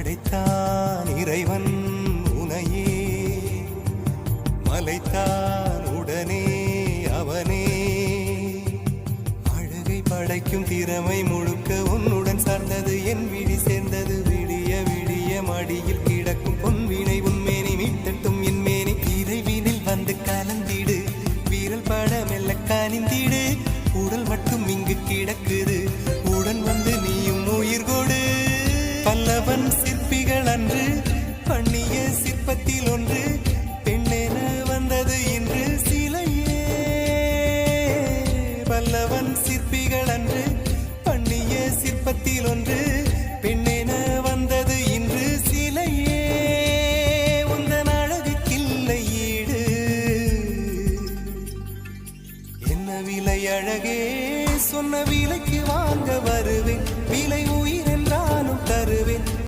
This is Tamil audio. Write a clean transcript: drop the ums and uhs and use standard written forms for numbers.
படைத்தான் இறைவன் உனையே, மலைத்தான் உடனே அவனே. அழகை படைக்கும் திறமை முழுக்க உன்னுடன் சார்ந்தது, என் விழி சேர்ந்தது. விடிய விடிய மடியில் கிடக்கும் பொன்வினை உன்மேனி மீட்டட்டும் என் மேனி. இறைவினில் வந்து கலந்திடு, வீரல் பட மெல்ல காணிந்திடு. உடல் மட்டும் இங்கு கிடக்குது, உடன் வந்து நீயும் உயிர் கொடு. பல்லவன் சிற்பிகள் அன்று பண்ணிய சிற்பத்தில் ஒன்று, பெண்ணென வந்தது இன்று சிலையே. பல்லவன் சிற்பிகள் அன்று பண்ணிய சிற்பத்தில் ஒன்று,